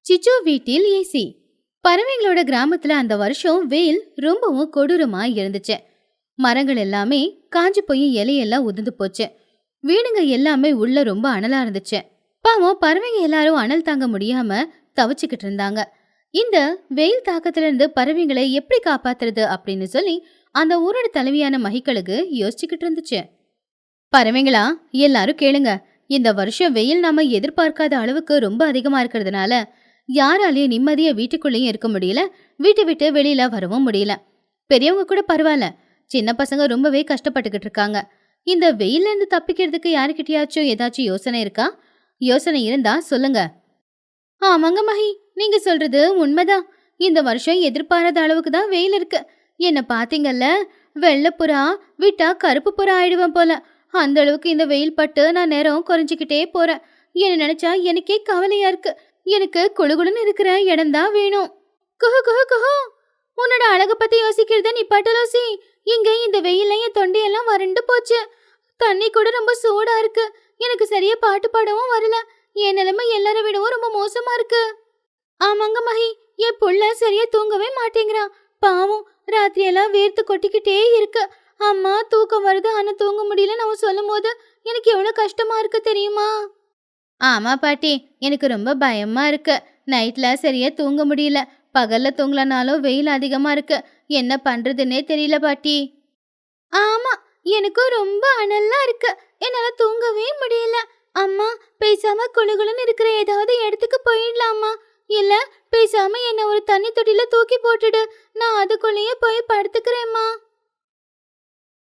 சிச்சு வீட்டில் ஏசி. பறவைங்களோட கிராமத்துல அந்த வருஷம் வெயில் ரொம்பவும் கொடூரமா இருந்துச்சு. மரங்கள் எல்லாமே காஞ்சு போய் இலையெல்லாம் உதிர்ந்து போச்சு. வீடுங்க எல்லாமே உள்ள ரொம்ப அனலா இருந்துச்சு. பாவம் பறவைங்க எல்லாரும் அனல் தாங்க முடியாம தவிச்சுக்கிட்டு இருந்தாங்க. இந்த வெயில் தாக்கத்துல இருந்து பறவைங்களை எப்படி காப்பாத்துறது அப்படின்னு சொல்லி அந்த ஊரோட தலைவியான மகிக்கழுகு யோசிச்சுக்கிட்டு இருந்துச்சு. பறவைங்களா, எல்லாரும் கேளுங்க. இந்த வருஷம் வெயில் நாம எதிர்பார்க்காத அளவுக்கு ரொம்ப அதிகமா இருக்கிறதுனால யாராலையும் நிம்மதியா வீட்டுக்குள்ளேயும் இருக்க முடியல, வீட்டை விட்டு வெளியில வரவும் முடியல. பெரியவங்க கூட பரவாயில்ல, சின்ன பசங்க ரொம்பவே கஷ்டப்பட்டுக்கிட்டு இருக்காங்க. இந்த வெயில்ல இருந்து தப்பிக்கிறதுக்கு யாருக்கிட்டயாச்சும் ஏதாச்சும் யோசனை இருக்கா? யோசனை இருந்தா சொல்லுங்க. ஆமாங்க மகி, நீங்க சொல்றது உண்மைதான். இந்த வருஷம் எதிர்பாராத அளவுக்கு தான் வெயில் இருக்கு. என்ன பாத்தீங்கல்ல, வெள்ளைப்புறா விட்டா கருப்பு புறா ஆயிடுவேன் போல. அந்த அளவுக்கு இந்த வெயில் பட்டு நான் நேரம் குறைஞ்சிக்கிட்டே போறேன். என்ன நினைச்சா எனக்கே கவலையா இருக்கு. எனக்கு குளுகுளுன்னு இருக்கிற இடம் தான் வேணும். குஹு குஹு குஹு, உன்னோட அழக பத்தி யோசிக்கிறத நீ பட்டலோசி. இங்க இந்த வெயில்ல என் தொண்டையெல்லாம் வறண்டு போச்சு. தண்ணி கூட ரொம்ப சூடா இருக்கு. எனக்கு சரியா பாட்டு பாடவும் வரல. என் நிலைமை எல்லாரை விடவும் ரொம்ப மோசமா இருக்கு. ஆமாங்க மகி, என் புள்ள சரியா தூங்கவே மாட்டேங்கிறான். பாவம், ராத்திரி எல்லாம் வேர்த்து கொட்டிக்கிட்டே இருக்கு. அம்மா தூக்கம் வருது, ஆனா தூங்க முடியலன்னு அவன் சொல்லும் போது எனக்கு எவ்வளவு கஷ்டமா இருக்கு தெரியுமா? ஆமா பாட்டி, எனக்கு ரொம்ப பயமா இருக்கு. நைட்ல சரியா தூங்க முடியல. பகல்ல தூங்கலனாலும் வெயில் அதிகமா இருக்கு. என்ன பண்றதுன்னே தெரியல பாட்டி. ஆமா, எனக்கும் ரொம்ப அனலா இருக்கு. என்னால தூங்கவே முடியல. அம்மா, பேசாம குளுகுளுன்னு இருக்கிற ஏதாவது இடத்துக்கு போயிடலாமா? இல்ல பேசாம என்ன ஒரு தண்ணி தொட்டில தூக்கி போட்டுடு. நான் அதுக்குள்ளேயே போய் படுத்துக்கிறேம்மா.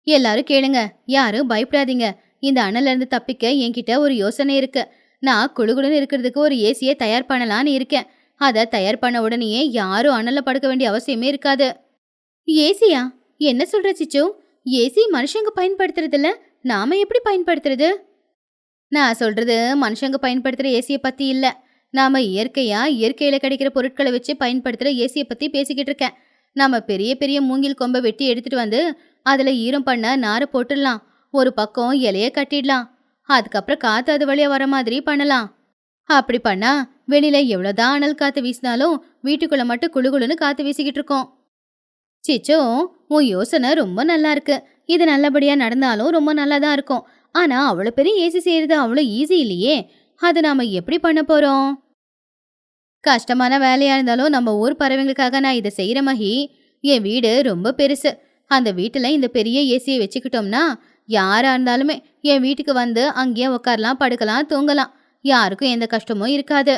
எல்லாரும் கேளுங்க, யாரும் பயப்படாதீங்க. இந்த அனல்ல இருந்து தப்பிக்க என்கிட்ட ஒரு யோசனை இருக்கு. நான் குளுகுளுன்னு இருக்கிறதுக்கு ஒரு ஏசியை தயார் பண்ணலான்னு இருக்கேன். அதை தயார் பண்ண உடனேயே யாரும் அனல்ல படுக்க வேண்டிய அவசியமே இருக்காது. ஏசியா? என்ன சொல்ற சிச்சு? ஏசி மனுஷங்க பயன்படுத்துறதில்ல, நாம எப்படி பயன்படுத்துறது? நான் சொல்றது மனுஷங்க பயன்படுத்துற ஏசியை பத்தி இல்ல. நாம இயற்கையில கிடைக்கிற பொருட்களை வச்சு பயன்படுத்துற ஏசியை பத்தி பேசிக்கிட்டு இருக்கேன். நாம பெரிய பெரிய மூங்கில் கொம்பை வெட்டி எடுத்துட்டு வந்து அதுல ஈரம் பண்ண நாரை போட்டுடலாம். ஒரு பக்கம் இலைய கட்டிடலாம். அதுக்கப்புறம் காத்து அது வழியா வர மாதிரி பண்ணலாம். அப்படி பண்ணா வெளியில எவ்வளவுதான் அனல் காத்து வீசினாலும் வீட்டுக்குள்ள மட்டும் குளுகுளுன்னு காத்து வீசிக்கிட்டு இருக்கோம். சிச்சோ, உன் யோசனை ரொம்ப நல்லா இருக்கு. இது நல்லபடியா நடந்தாலும் ரொம்ப நல்லா தான் இருக்கும். ஆனா அவ்வளவு பெரிய ஏசி செய்யறது அவ்வளவு ஈஸி இல்லையே. அது நாம எப்படி பண்ண போறோம்? கஷ்டமான வேலையா இருந்தாலும் நம்ம ஊர் பறவைங்களுக்காக நான் இதை செய்யற மகி. என் வீடு ரொம்ப பெருசு. அந்த வீட்டுல இந்த பெரிய ஏசியை வச்சுக்கிட்டோம்னா யாரா இருந்தாலுமே என் வீட்டுக்கு வந்து அங்கேயே உட்காரலாம், படுக்கலாம், தூங்கலாம். யாருக்கும் எந்த கஷ்டமும் இருக்காது.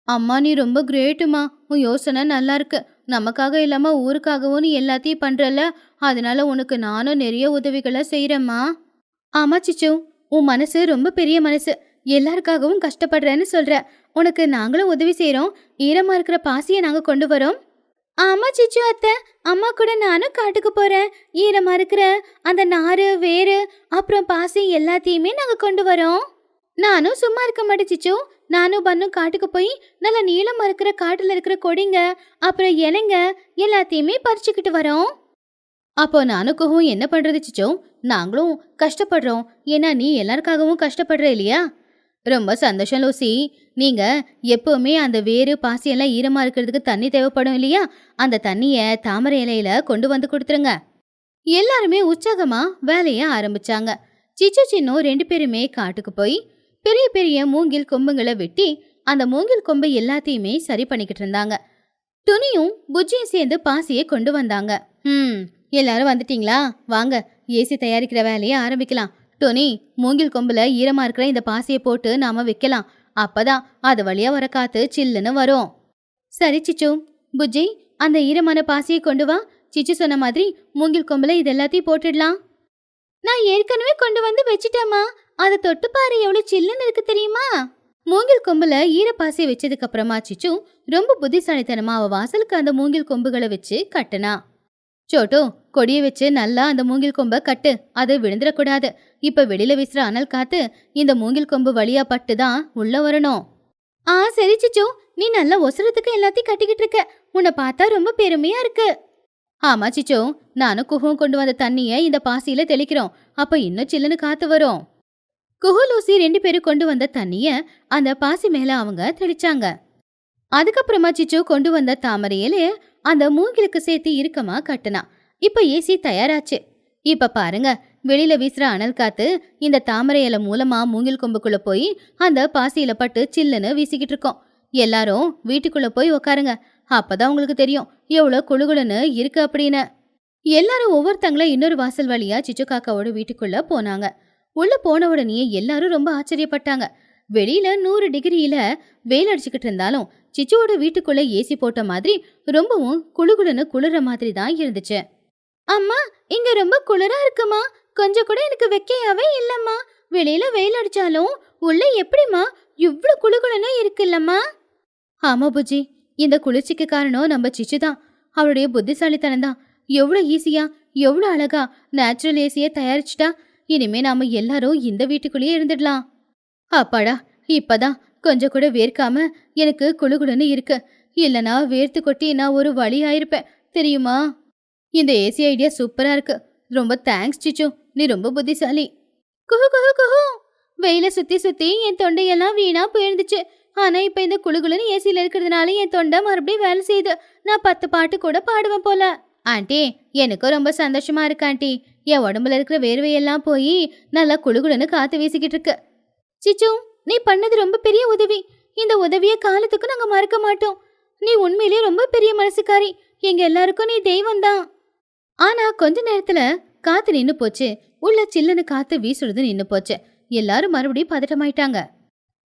அம்மா, நீ ரொம்ப கிரேட்டுமா. உன் யோசனை நல்லா இருக்கு. நமக்காக இல்லாம ஊருக்காகவும் நீ எல்லாத்தையும் பண்றல. அதனால உனக்கு நானும் நிறைய உதவிகளை செய்யறேம்மா. ஆமா சிச்சு, உன் மனசு ரொம்ப பெரிய மனசு. எல்லாருக்காகவும் கஷ்டப்படுறேன்னு சொல்ற. உனக்கு நாங்களும் உதவி செய்யறோம். ஈரமா இருக்கிற பாசியை நாங்க கொண்டு வரோம். ஆமா சிச்சு அத்தை, அம்மா கூட நானும் காட்டுக்கு போறேன். ஈரமா இருக்கிற அந்த நாறு, வேறு, அப்புறம் பாசி எல்லாத்தையுமே நாங்க கொண்டு வரோம். நானும் சும்மா இருக்க மாட்டேன் சிச்சு. நானும் பண்ணும் காட்டுக்கு போய் நல்ல நீளமா இருக்கிற காட்டுல இருக்கிற கொடிங்க, அப்புறம் இலைங்க எல்லாத்தையுமே பறிச்சுக்கிட்டு வரோம். அப்போ நானுக்கும் என்ன பண்றது சிச்சோ? நாங்களும் கஷ்டப்படுறோம். ஏன்னா நீ எல்லாருக்காகவும் கஷ்டப்படுற இல்லையா? ரொம்ப சந்தோஷம் லூசி. நீங்க எப்பவுமே அந்த வேறு பாசியெல்லாம் ஈரமா இருக்கிறதுக்கு தண்ணி தேவைப்படும் இல்லையா? அந்த தண்ணிய தாமரை இலையில கொண்டு வந்து கொடுத்துருங்க. எல்லாருமே உற்சாகமா வேலைய ஆரம்பிச்சாங்க. சிச்சு சின்னும் 2 பேருமே காட்டுக்கு போய் பெரிய பெரிய மூங்கில் கொம்புங்களை வெட்டி அந்த மூங்கில் கொம்பை எல்லாத்தையுமே சரி பண்ணிக்கிட்டு இருந்தாங்க. துணியும் புஜ்ஜியும் சேர்ந்து பாசியை கொண்டு வந்தாங்க. எல்லாரும் வந்துட்டீங்களா? வாங்க, ஏசி தயாரிக்கிற வேலையை ஆரம்பிக்கலாம். டோனி, மூங்கில் கொம்புல ஈரமா இருக்கிற இந்த பாசியை போட்டு நாம வைக்கலாம். அப்பதான் அது வழியா வர காத்து சில்லுன்னு வரும். சரி சிச்சு. புஜ்ஜி, அந்த ஈரமான பாசியை கொண்டு வா. சிச்சு சொன்ன மாதிரி மூங்கில் கொம்புல இது எல்லாத்தையும் போட்டுடலாம். நான் ஏற்கனவே கொண்டு வந்து வச்சிட்டேம்மா. அதை தொட்டு பாரு, எவ்வளவு சில்லுன்னு இருக்கு தெரியுமா? மூங்கில் கொம்புல ஈரப்பாசியை வச்சதுக்கு அப்புறமா சிச்சு ரொம்ப புத்திசாலித்தனமா அவ வாசலுக்கு அந்த மூங்கில் கொம்புகளை வச்சு கட்டுனா. சோட்டோ, கொடியை வச்சு நல்லா அந்த மூங்கில் கொம்பை கட்டு. அது விழுந்துடக்கூடாது. இப்ப வெளியில வீசுற அனல் காத்து இந்த மூங்கில் கொம்பு வழியா பட்டு தான் உள்ள வரணும். சரி சிச்சு, நீ நல்லா ஒசரத்துக்கு எல்லாத்தையும் கட்டிக்கிட்டு இருக்க. உன்னை பார்த்தா ரொம்ப பெருமையா இருக்கு. ஆமா சிச்சோ, நானும் குஹும் கொண்டு வந்த தண்ணிய இந்த பாசியில தெளிக்கிறோம். அப்ப இன்னும் சில்லுன்னு காத்து வரும். குஹு லூசி 2 பேரும் கொண்டு வந்த தண்ணிய அந்த பாசி மேல அவங்க தெளிச்சாங்க. அதுக்கப்புறமா சிச்சு கொண்டு வந்த தாமரை இலைய அந்த மூங்கிலுக்கு சேர்த்து இறுக்கமா கட்டுனா. இப்ப ஏசி தயாராச்சு. இப்ப பாருங்க, வெளியில வீசுற அனல் காத்து இந்த தாமரை இலை மூலமா மூங்கில் கொம்புக்குள்ள போய் அந்த பாசியில பட்டு சில்லுன்னு வீசிக்கிட்டு இருக்கோம். எல்லாரும் வீட்டுக்குள்ள போய் உக்காருங்க. அப்பதான் உங்களுக்கு தெரியும் எவ்வளவு குளுகுளுன்னு இருக்கு அப்படின்னு. எல்லாரும் ஒவ்வொருத்தங்கள இன்னொரு வாசல் வழியா சிச்சு காக்காவோட வீட்டுக்குள்ள போனாங்க. உள்ள போன உடனே எல்லாரும் ரொம்ப ஆச்சரியப்பட்டாங்க. வெளியில 100 டிகிரியில வெயில் அடிச்சுக்கிட்டு இருந்தாலும் சிச்சுவோட வீட்டுக்குள்ள ஏசி போட்ட மாதிரி ரொம்பவும் குளுகுளுன்னு குளிர மாதிரி தான் இருந்துச்சு. அம்மா, இங்க ரொம்ப குளிரா இருக்குமா? கொஞ்சம் கூட எனக்கு வெக்கையாவே இல்லம்மா. வெளியில வெயில் அடிச்சாலும் உள்ள எப்படிமா இவ்ளோ குளுகுளுன்னு இருக்குல்லம்மா? ஆமா புஜி, இந்த குளிர்ச்சிக்கு காரணம் நம்ம சிச்சு தான். அவளுடைய புத்திசாலித்தனம் தான். எவ்வளோ ஈஸியா எவ்வளோ அழகா நேச்சுரல் ஏசியை தயாரிச்சுட்டா. இனிமே நாம எல்லாரும் இந்த வீட்டுக்குள்ளேயே இருந்துடலாம். அப்பாடா, இப்பதான் கொஞ்சம் கூட வேர்க்காம எனக்கு குளுகுளுன்னு இருக்கு. இல்லனா வேர்த்து கொட்டி நான் ஒரு வழி ஆயிருப்பேன் தெரியுமா? இந்த ஏசி ஐடியா சூப்பரா இருக்கு. ரொம்ப தேங்க்ஸ் சிச்சு, நீ ரொம்ப புத்திசாலி. குஹு குஹு குஹு. வெயில சுத்தி சுத்தி என் தொண்டையெல்லாம் வீணா போயிருந்துச்சு. ஆனா இப்ப இந்த குளுகுளுன்னு ஏசியில இருக்கிறதுனால என் தொண்டை மறுபடியும் வேலை செய்யுது. நான் 10 பாட்டு கூட பாடுவேன் போல. ஆண்டி, எனக்கும் ரொம்ப சந்தோஷமா இருக்கு ஆண்டி. என் உடம்புல இருக்கிற வேர்வையெல்லாம் போய் நல்லா குளுகுளுன்னு காத்து வீசிக்கிட்டு இருக்கு. சிச்சு, நீ பண்ணது ரொம்ப பெரிய உதவி. இந்த உதவிய காலத்துக்கு நாங்க மறக்க மாட்டோம். நீ உண்மையிலேயே ரொம்ப பெரிய மனசுக்காரி. எங்க எல்லாருக்கும் நீ தெய்வம் தான். ஆனா கொஞ்ச நேரத்துல காத்து நின்னு போச்சு. உள்ள சில்லுன்னு காத்து வீசுறது நின்னு போச்சு. எல்லாரும் மறுபடியும் பதட்டமாயிட்டாங்க.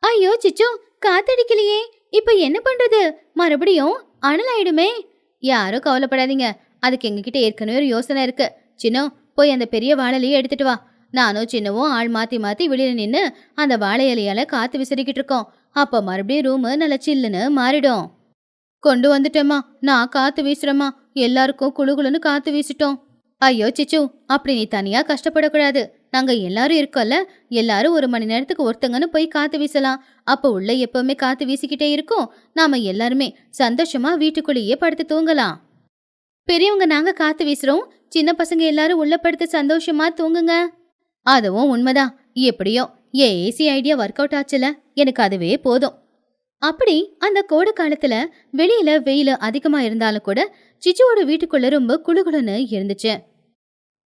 ஐயோ சிச்சு, காத்தடிக்கலையே, இப்ப என்ன பண்றது? மறுபடியும் அனல் ஆயிடுமே. யாரும் கவலைப்படாதீங்க, அதுக்கு எங்ககிட்ட ஏற்கனவே ஒரு யோசனை இருக்கு. சின்ன, போய் அந்த பெரிய வாழை இலையை எடுத்துட்டு வா. நானும் சின்னவும் ஆள் மாத்தி மாத்தி வெளியில நின்னு அந்த வாழை இலையால காத்து விசிறிக்கிட்டு இருக்கோம். அப்ப மறுபடியும் ரூமு நல்ல சில்லுன்னு மாறிடும். கொண்டு வந்துட்டேம்மா, நான் காத்து வீசுறேம்மா. எல்லாருக்கும் குளுகுளுன்னு காத்து வீசிட்டோம். ஐயோ சிச்சு, அப்படி நீ தனியா கஷ்டப்படக்கூடாது. நாங்க எல்லாரும் இருக்கோம்ல, எல்லாரும் 1 மணி நேரத்துக்கு ஒருத்தங்கன்னு போய் காத்து வீசலாம். அப்ப உள்ள எப்பவுமே காத்து வீசிக்கிட்டே இருக்கும். நாம எல்லாருமே சந்தோஷமா வீட்டுக்குள்ளேயே படுத்து தூங்கலாம். பெரியவங்க நாங்க காத்து வீசுறோம், சின்ன பசங்க எல்லாரும் உள்ள படுத்து சந்தோஷமா தூங்குங்க. அதுவும் உண்மைதான். எப்படியோ என் ஏசி ஐடியா ஒர்க் அவுட் ஆச்சுல, எனக்கு அதுவே போதும். அப்படி அந்த கோடை காலத்துல வெளியில வெயில் அதிகமா இருந்தாலும் கூட சிச்சுவோட வீட்டுக்குள்ள ரொம்ப குளுகுளுன்னு இருந்துச்சு.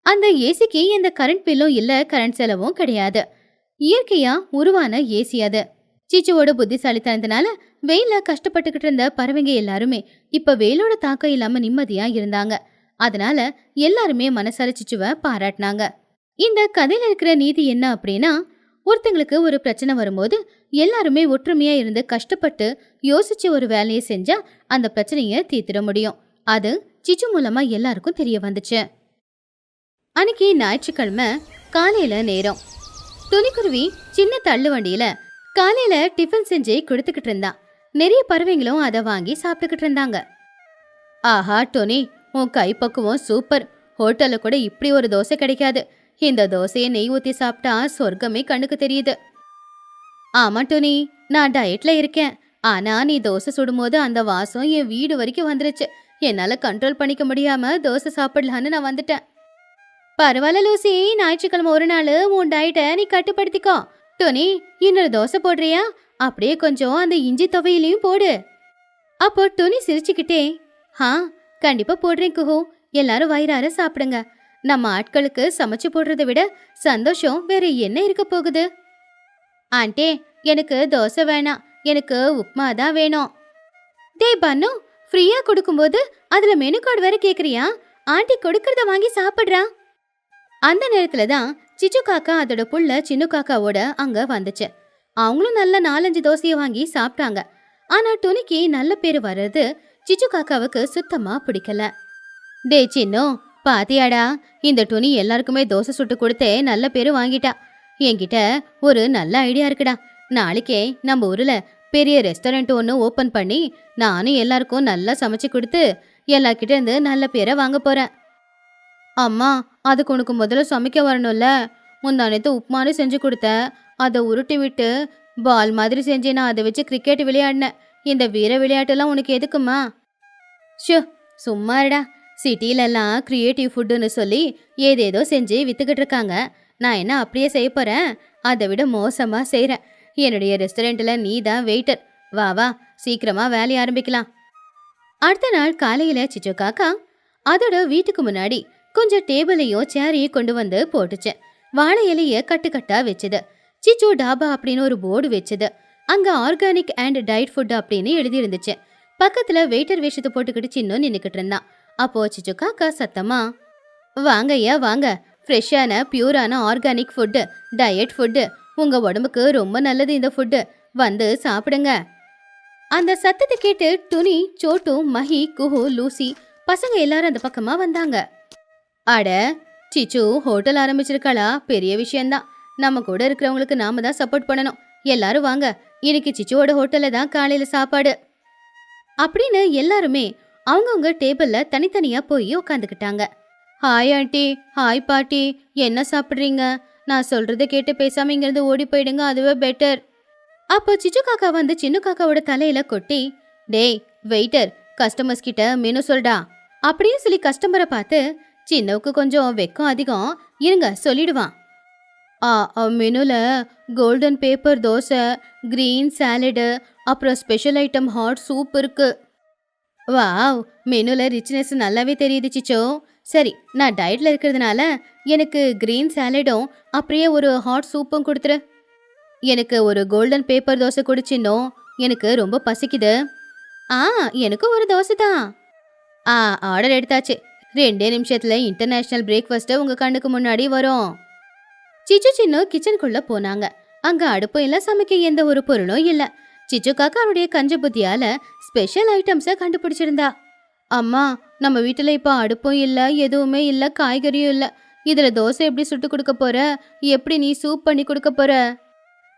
அந்த ஏசிக்கு எந்த கரண்ட் பில்லும் இல்ல, கரண்ட் செலவும் கிடையாது. இயற்கையா உருவான ஏசி அது. சிச்சுவோட புத்திசாலித்தனத்தினால வெயில கஷ்டப்பட்டுக்கிட்டு இருந்த பறவைங்க எல்லாருமே இப்ப வெயிலோட தாக்கம் இல்லாம நிம்மதியா இருந்தாங்க. அதனால எல்லாருமே மனசார சிச்சுவை பாராட்டினாங்க. இந்த கதையில இருக்கிற நீதி என்ன அப்படின்னா, ஒருத்தங்களுக்கு ஒரு பிரச்சனை வரும்போது எல்லாருமே ஒற்றுமையா இருந்து கஷ்டப்பட்டு யோசிச்சு ஒரு வேலையை செஞ்சா அந்த பிரச்சனைய தீர்த்திட முடியும். அது சிச்சு மூலமா எல்லாருக்கும் தெரிய வந்துச்சு. அன்னைக்கு ஞாயிற்றுக்கிழமை காலையில நேரம். துணிக்குருவி சின்ன தள்ளு வண்டியில காலையில டிஃபன் செஞ்சு கொடுத்துக்கிட்டு இருந்தா. நிறைய பறவைங்களும் அதை வாங்கி சாப்பிட்டுக்கிட்டு இருந்தாங்க. ஆஹா டோனி, உன் கைப்பக்குவம் சூப்பர். ஹோட்டல்ல கூட இப்படி ஒரு தோசை கிடைக்காது. இந்த தோசையை நெய் ஊத்தி சாப்பிட்டா சொர்க்கமே கண்ணுக்கு தெரியுது. ஆமா டோனி, நான் டயட்ல இருக்கேன். ஆனா நீ தோசை சுடும்போது அந்த வாசம் என் வீடு வரைக்கும் வந்துருச்சு. என்னால கண்ட்ரோல் பண்ணிக்க முடியாம தோசை சாப்பிடலான்னு நான் வந்துட்டேன். பரவாயில்ல லூசி, ஞாயிற்றுக்கிழமை ஒரு நாள் உன் டயட்டை நீ கட்டுப்படுத்திக்கோ. டோனி, இன்னொரு தோசை போடுறியா? அப்படியே கொஞ்சம் அந்த இஞ்சி துவையிலையும் போடு. அப்போ டோனி சிரிச்சுக்கிட்டே, கண்டிப்பா போடுறேன் குஹு. எல்லாரும் வயிறார சாப்பிடுங்க. நம்ம ஆட்களுக்கு சமைச்சு போடுறதை விட சந்தோஷம் வேற என்ன இருக்க போகுது? ஆண்டே, எனக்கு தோசை வேணாம், எனக்கு உப்மா தான் வேணும். டே பன்னு, ஃப்ரீயா கொடுக்கும்போது அதுல மெனு கார்டு வேற கேக்குறியா? ஆண்டி கொடுக்கறத வாங்கி சாப்பிடுறா. அந்த நேரத்துல தான் சிச்சு காக்கா அதோட புள்ள சின்ன காக்காவோட அங்க வந்துச்சு. அவங்களும் நல்ல 4-5 தோசையை வாங்கி சாப்பிட்டாங்க. ஆனா டொனிக்கு நல்ல பேரு வர்றது சிச்சு காக்காவுக்கு சுத்தமா பிடிக்கல. டே சின்னோ, பாத்தியாடா, இந்த டொனி எல்லாருக்குமே தோசை சுட்டு கொடுத்தே நல்ல பேரு வாங்கிட்டா. என்கிட்ட ஒரு நல்ல ஐடியா இருக்குடா. நாளைக்கே நம்ம ஊர்ல பெரிய ரெஸ்டாரண்ட் ஒன்று ஓப்பன் பண்ணி நானும் எல்லாருக்கும் நல்லா சமைச்சு கொடுத்து எல்லார்கிட்ட இருந்து நல்ல பேரை வாங்க போறேன். அம்மா, அதுக்கு உனக்கு முதல்ல சமைக்க வரணும்ல. முந்தானத்து உப்புமானு செஞ்சு கொடுத்த, அதை உருட்டி விட்டு பால் மாதிரி செஞ்சு நான் அதை வச்சு கிரிக்கெட் விளையாடினேன். இந்த வீர விளையாட்டெல்லாம் உனக்கு எதுக்குமா? ஷோ, சும்மாடா. சிட்டிலெல்லாம் கிரியேட்டிவ் ஃபுட்டுன்னு சொல்லி ஏதேதோ செஞ்சு வித்துக்கிட்டு இருக்காங்க. நான் என்ன அப்படியே செய்ய போறேன்? அதை விட மோசமாக செய்கிறேன். என்னுடைய ரெஸ்டாரண்ட்டில் நீ தான் வெயிட்டர். வா வா, சீக்கிரமா வேலைய ஆரம்பிக்கலாம். அடுத்த நாள் காலையில சிச்சு காக்கா அதோட வீட்டுக்கு முன்னாடி கொஞ்சம் டேபிளையும் சேரையும் கொண்டு வந்து போட்டுச்சு. வாழை இலைய கட்டு கட்டா வச்சது. சிச்சு டாபா அப்படின்னு ஒரு போர்டு வச்சது. அங்க ஆர்கானிக் அண்ட் டயட் ஃபுட் அப்படின்னு எழுதி இருந்துச்சு. பக்கத்துல வெயிட்டர் வேஷத்தை போட்டுக்கிட்டு சின்ன நின்னுக்கிட்டு இருந்தான். அப்போ சிச்சு காக்கா சத்தமா, வாங்க ஐயா வாங்க, ஃப்ரெஷ்ஷான பியூரான ஆர்கானிக் ஃபுட்டு, டயட் ஃபுட்டு, உங்க உடம்புக்கு ரொம்ப நல்லது இந்த ஃபுட்டு, வந்து சாப்பிடுங்க. அந்த சத்தத்தை கேட்டு துணி, சோட்டு, மஹி, குஹு, லூசி பசங்க எல்லாரும் அந்த பக்கமா வந்தாங்க. அட, சிச்சு ஹோட்டல் ஆரம்பிச்சிருக்காளா? பெரிய விஷயம்தான். நம்ம கூட இருக்கிறவங்களுக்கு நாம தான் சப்போர்ட் பண்ணணும். எல்லாரும் வாங்க, இன்னைக்கு சிச்சுவோட ஹோட்டல்ல தான் காலையில சாப்பாடு அப்படின்னு எல்லாருமே அவங்கவுங்க டேபிள்ல தனித்தனியா போய் உட்காந்துக்கிட்டாங்க. ஹாய் ஆண்டி, ஹாய் பாட்டி, என்ன சாப்பிட்றீங்க? நான் சொல்றத கேட்டு பேசாம இங்கிருந்து ஓடி போயிடுங்க, அதுவே பெட்டர். அப்போ சிச்சு காக்கா வந்து சின்ன காக்காவோட தலையில கொட்டி, டேய் வெயிட்டர், கஸ்டமர்ஸ் கிட்ட மெனு சொல்டா அப்படின்னு சொல்லி கஸ்டமரை பார்த்து, சின்னவுக்கு கொஞ்சம் வெக்கம் அதிகம், இருங்க சொல்லிடுவான். மெனுல golden paper dosa, green salad, அப்புறம் ஸ்பெஷல் ஐட்டம் ஹாட் சூப் இருக்கு. வாவ், மெனுல ரிச்னஸ் நல்லாவே தெரியுது சிச்சோ. சரி, நான் டயட்ல இருக்கிறதுனால எனக்கு கிரீன் சாலடும் அப்படியே ஒரு ஹாட் சூப்பும் கொடுத்துரு. எனக்கு ஒரு கோல்டன் பேப்பர் தோசை குடிச்சின்னோ, எனக்கு ரொம்ப பசிக்குது. ஆ, எனக்கு ஒரு தோசை தான். ஆர்டர் எடுத்தாச்சு. 2 நிமிஷத்துல இன்டர்நேஷனல் பிரேக்ஃபாஸ்ட் உங்க கண்ணுக்கு முன்னாடி வரும். சிச்சு சின்னு கிச்சனுக்குள்ள போனாங்க. அங்க அடுப்பும் இல்ல, சமைக்க எந்த ஒரு பொருளும் இல்ல. சிச்சு காக்கா அவருடைய கஞ்ச புத்தியால ஸ்பெஷல் ஐட்டம்ஸை கண்டுபிடிச்சிருந்தா. அம்மா, நம்ம வீட்டுல இப்ப அடுப்பும் இல்ல, எதுவுமே இல்ல, காய்கறியும் இல்ல. இதுல தோசை எப்படி சுட்டு கொடுக்க போற? எப்படி நீ சூப் பண்ணி கொடுக்க போற?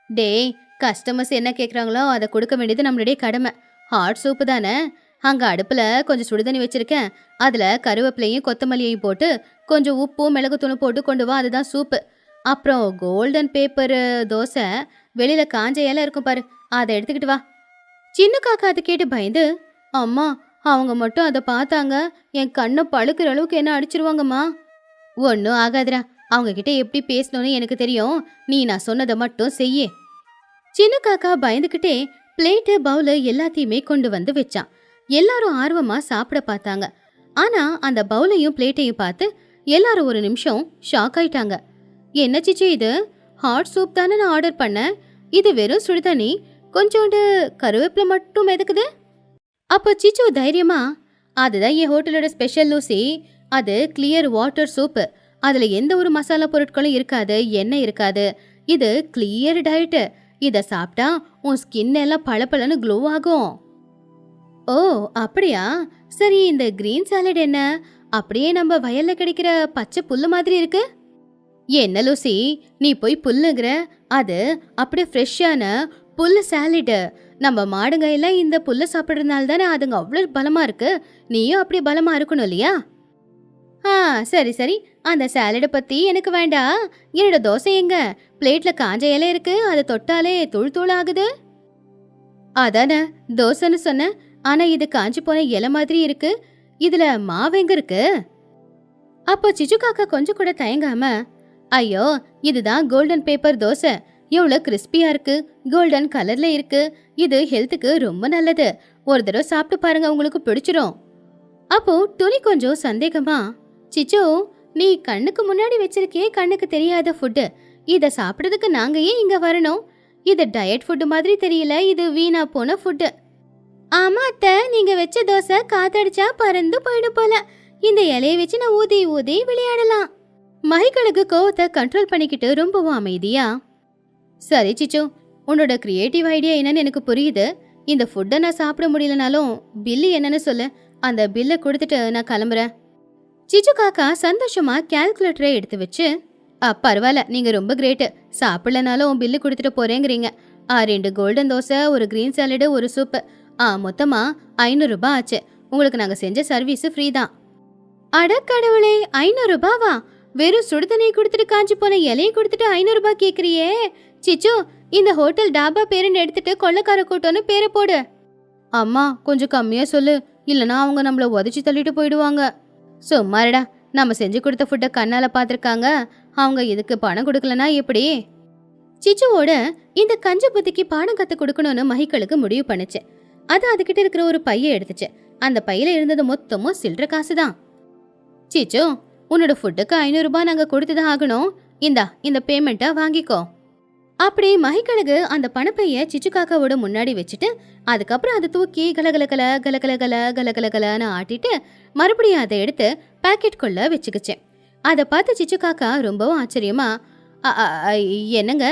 டேய், கஸ்டமர்ஸ் என்ன கேக்குறாங்களோ அதை கொடுக்க வேண்டியது நம்மளுடைய கடமை. ஹாட் சூப்பு தானே? அங்க அடுப்புல கொஞ்சம் சுடுதண்ணி வச்சிருக்கேன். அதுல கருவேப்பிலையும் கொத்தமல்லியையும் போட்டு கொஞ்சம் உப்பும் மிளகுத்தூளும் போட்டு கொண்டு வா, அதுதான் சூப்பு. அப்புறம் கோல்டன் பேப்பர் தோசை, வெளியில காஞ்ச இலை இருக்கும் பாரு, அதை எடுத்துக்கிட்டு வா. சின்ன காக்கா அதை கேட்டு பயந்து, அம்மா, அவங்க மட்டும் அதை பார்த்தாங்க, என் கண்ணை பழுக்கிற அளவுக்கு என்ன அடிச்சிருவாங்கம்மா. ஒன்றும் ஆகாதுடா, அவங்க கிட்ட எப்படி பேசணும்னு எனக்கு தெரியும். நீ நான் சொன்னதை மட்டும் செய்ய. சின்ன காக்கா பயந்துக்கிட்டே பிளேட்டு பவுலு எல்லாத்தையுமே கொண்டு வந்து வச்சான். எல்லாரும் ஆர்வமா சாப்பிட பார்த்தாங்க. ஆனா அந்த பவுலையும் பிளேட்டையும் பார்த்து எல்லாரும் ஒரு நிமிஷம் ஷாக் ஆயிட்டாங்க. என்ன சிச்சு இது? ஹாட் சூப் தானே நான் ஆர்டர் பண்ணேன். இது வெறும் சுடுதண்ணி, கொஞ்சோண்டு கருவேப்பிலை மட்டும் எதுக்குது? அப்போ சிச்சு தைரியமா, அதுதான் என் ஹோட்டலோட ஸ்பெஷல் லூசி. அது கிளியர் வாட்டர் சூப்பு. அதுல எந்த ஒரு மசாலா பொருட்களும் இருக்காது, எண்ணெய் இருக்காது. இது கிளியர் டயட். இதை சாப்பிட்டா உன் ஸ்கின் எல்லாம் பளபளன்னு க்ளோ ஆகும். ஓ அப்படியா? சரி, இந்த கிரீன் சாலட் என்ன? அப்படியே நம்ம வயல்ல கிடைக்கிற பச்சை புல்லு மாதிரி இருக்கு. என்ன லூசி, நீ போய் புல்லுங்கிற? அது அப்படியே ஃப்ரெஷ்ஷான புல்லு சாலடு. நம்ம மாடுங்க எல்லாம் இந்த புல்லை சாப்பிட்றதுனால தானே அதுங்க அவ்வளோ பலமா இருக்கு. நீயும் அப்படி பலமா இருக்கணும் இல்லையா? சரி சரி, அந்த சாலடை பத்தி எனக்கு வேண்டாம். என்னோட தோசை எங்க? பிளேட்ல காஞ்ச இலை இருக்கு, அதை தொட்டாலே தூள் தூள் ஆகுது. அதானே தோசைன்னு சொன்ன, ஆனா இது காஞ்சி போன இலை மாதிரி இருக்கு. இதுல மாவு எங்க இருக்கு? அப்போ சிச்சு காக்கா கொஞ்சம் கூட தயங்காம, ஐயோ, இதுதான் கோல்டன் பேப்பர் தோசை. எவ்வளவு கிறிஸ்பியா இருக்கு, கோல்டன் கலர்ல இருக்கு. இது ஹெல்த்துக்கு ரொம்ப நல்லது. ஒரு தடவை சாப்பிட்டு பாருங்க, உங்களுக்கு பிடிச்சிரும். அப்போ துணி கொஞ்சம் சந்தேகமா, சிச்சு, நீ கண்ணுக்கு முன்னாடி வச்சிருக்கே கண்ணுக்கு தெரியாத ஃபுட்டு, இத சாப்பிடுறதுக்கு நாங்க ஏன் இங்க வரணும்? இது டயட் ஃபுட்டு மாதிரி தெரியல, இது வீணா போன ஃபுட்டு. ஆமா அத்தை, நீங்க வச்ச தோசை காத்தடிச்சா பறந்து போயிடும் போல. இந்த இலையை வச்சு நான் ஊதி ஊதி விளையாடலாம். மகிகளுக்கு கோவத்தை கண்ட்ரோல் பண்ணிக்கிட்டு ரொம்பவும் அமைதியா, சரி சிச்சு, உன்னோட கிரியேட்டிவ் ஐடியா என்னன்னு எனக்கு புரியுது. இந்த ஃபுட்டை நான் சாப்பிட முடியலனாலும் பில்லு என்னன்னு சொல்லு, அந்த பில்லை கொடுத்துட்டு நான் கிளம்புறேன். சிச்சு காக்கா சந்தோஷமா கால்குலேட்டரை எடுத்து வச்சு, பரவாயில்ல, நீங்க ரொம்ப கிரேட்டு. சாப்பிடலனாலும் பில்லு கொடுத்துட்டு போறேங்கிறீங்க. 2 கோல்டன் தோசை, ஒரு கிரீன் சாலடு, ஒரு சூப்பு, மொத்தமா 500 ரூபாய் ஆச்சு. உங்களுக்கு நாங்க செஞ்ச சர்வீஸ் ஃப்ரீ தான். அட கடவுளே, 500 ரூபாவா? வெறும் சுடுதண்ணி கொடுத்துட்டு காஞ்சி போன இலையை கொடுத்துட்டு 500 ரூபாய் கேக்குறியே? சிச்சு, இந்த ஹோட்டல் டாபா பேருன்னு எடுத்துட்டு கொள்ளைக்கார கூட்டம்னு பேரை போடு. அம்மா, கொஞ்சம் கம்மியா சொல்லு, இல்லனா அவங்க நம்மள உதச்சி தள்ளிட்டு போயிடுவாங்க. சும்மாடா, நம்ம செஞ்சு கொடுத்த ஃபுட்டை கண்ணால பாத்திருக்காங்க. அவங்க இதுக்கு பணம் கொடுக்கலனா எப்படி? சிச்சுவோட இந்த கஞ்ச புத்திக்கு பாடம் கத்து கொடுக்கணும்னு மகிக்களுக்கு முடிவு பண்ணுச்சு. அது அதுகிட்ட இருக்கிற ஒரு பைய எடுத்துச்சு. அந்த பையில இருந்தது மொத்தமும் சில்லற காசுதான். சிச்சு, உன்னோட ஃபுட்டுக்கு 500 ரூபாய் நாங்க கொடுத்துதான் ஆகணும். இந்த பேமெண்ட்டை வாங்கிக்கோ. அப்படி மகிக்கழகு அந்த பணப்பைய சிச்சு காக்காவோட முன்னாடி வச்சுட்டு அதுக்கப்புறம் அதை தூக்கி கலகலகல கலகலகல கலகலகலன்னு ஆட்டிட்டு மறுபடியும் அதை எடுத்து பாக்கெட்குள்ள வச்சுக்கிச்சு. அதை பார்த்து சிச்சு காக்கா ரொம்பவும் ஆச்சரியமா, என்னங்க,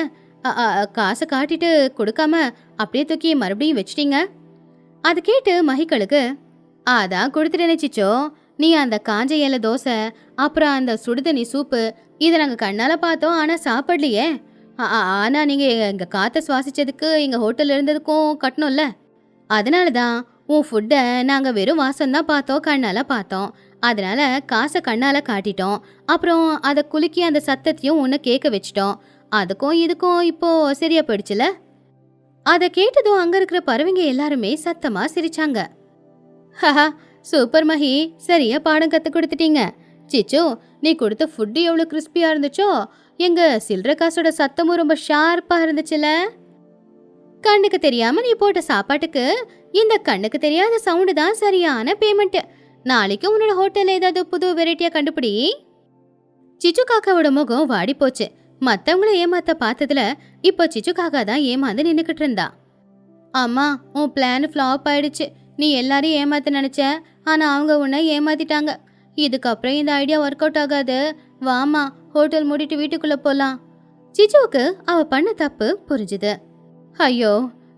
காசை காட்டிட்டு கொடுக்காம அப்படியே தூக்கி மறுபடியும் வச்சிட்டீங்க? அது கேட்டு மகிக்கழுகு, அதான் கொடுத்துட்டேனே சிச்சோ, நீ அந்த காஞ்ச இலை தோசை அப்புறம் அந்த சுடுதண்ணி சூப்பு இதை நாங்கள் கண்ணால பார்த்தோம், ஆனால் சாப்பிடலையே. ஆனா நீங்க எங்க காற்றை சுவாசிச்சதுக்கு எங்க ஹோட்டல்ல இருந்ததுக்கும் கட்டணும்ல, அதனால தான் உன் ஃபுட்டை நாங்கள் வெறும் வாசம்தான் பார்த்தோம், கண்ணால பார்த்தோம். அதனால காசை கண்ணால காட்டிட்டோம். அப்புறம் அதை குலுக்கி அந்த சத்தத்தையும் உன்னை கேட்க வச்சிட்டோம். அதுக்கும் இதுக்கும் இப்போ சரியா போயிடுச்சுல. அதை கேட்டதும் அங்க இருக்கிற பறவைங்க எல்லாருமே சத்தமா சிரிச்சாங்க. ஹஹா, சூப்பர் மஹி, சரியா பாடம் கத்து கொடுத்துட்டீங்க. சிச்சு, நீ கொடுத்த ஃபுட்டு எவ்வளவு கிறிஸ்பியா இருந்துச்சோ, எங்க சில்லற காசோட சத்தமும் ரொம்ப ஷார்ப்பா இருந்துச்சுல. கண்ணுக்கு தெரியாம நீ போட்ட சாப்பாட்டுக்கு இந்த கண்ணுக்கு தெரியாத சவுண்டு தான் சரியான பேமெண்ட். நாளைக்கு உன்னோட ஹோட்டல்ல ஏதாவது புது வெரைட்டியா கண்டுபிடி. சிச்சு காக்காவோட முகம் வாடி போச்சு. மத்தவங்கள ஏமாத்த பார்த்ததுல இப்போ சிச்சு காக்கா தான் ஏமாந்து நின்னுக்கிட்டு இருந்தா. அம்மா, உன் பிளான் ஃப்ளாப் ஆயிடுச்சு. நீ எல்லாரையும் ஏமாத்த நினைச்ச, ஆனா அவங்க உன்னை ஏமாத்திட்டாங்க. இதுக்கப்புறம் இந்த ஐடியா ஒர்க் அவுட் ஆகாது. வாமா, ஹோட்டல் மூடிட்டு வீட்டுக்குள்ள போலாம். சிச்சுவுக்கு அவ பண்ண தப்பு புரிஞ்சுது. ஐயோ,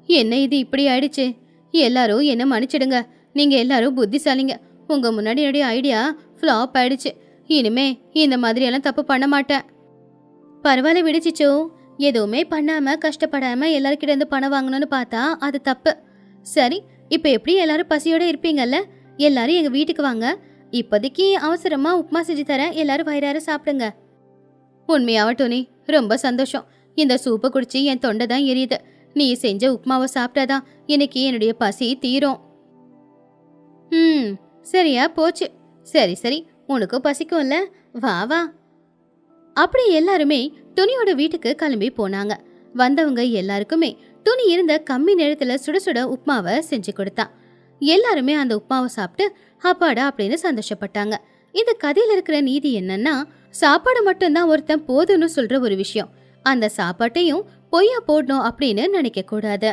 என்ன இது இப்படி ஆயிடுச்சு. எல்லாரும் என்ன மன்னிச்சிடுங்க. நீங்க எல்லாரும் புத்திசாலிங்க. உங்க முன்னாடி என்னுடைய ஐடியா ஃப்ளாப் ஆயிடுச்சு. இனிமே இந்த மாதிரி எல்லாம் தப்பு பண்ண மாட்டேன். பரவாயில்ல விடு சிச்சு. எதுவுமே பண்ணாம கஷ்டப்படாம எல்லாருக்கிட்ட இருந்து பணம் வாங்கணும்னு பார்த்தா அது தப்பு. சரி, இப்ப எப்படி எல்லாரும் பசியோட இருப்பீங்கல்ல, எல்லாரும் எங்க வீட்டுக்கு வாங்க. இப்போதைக்கு அவசரமா உப்புமா செஞ்சு தரேன், எல்லாரும் வயிறார சாப்பிடுங்க. உண்மையாவட்டும், நீ ரொம்ப சந்தோஷம். இந்த சூப்பை குடிச்சு என் தொண்டை தான் எரியுது. நீ செஞ்ச உப்புமாவை சாப்பிட்டாதான் இன்னைக்கு என்னுடைய பசி தீரும். சரியா போச்சு. சரி சரி, உனக்கும் பசிக்கும்ல, வா வா. அப்படி எல்லாருமே துணியோட வீட்டுக்கு கிளம்பி போனாங்க. வந்தவங்க எல்லாருக்குமே துணி இருந்த கம்மி நேரத்துல சுட சுட உப்புமாவை செஞ்சு கொடுத்தா. எல்லாருமே அந்த உப்புமாவை சாப்பிட்டு அப்பாடா அப்படின்னு சந்தோஷப்பட்டாங்க. இந்த கதையில இருக்கிற நீதி என்னன்னா, சாப்பாடு மட்டும்தான் ஒருத்தன் போதும்னு சொல்ற ஒரு விஷயம். அந்த சாப்பாட்டையும் பொய்யா போடணும் அப்படின்னு நினைக்க கூடாது.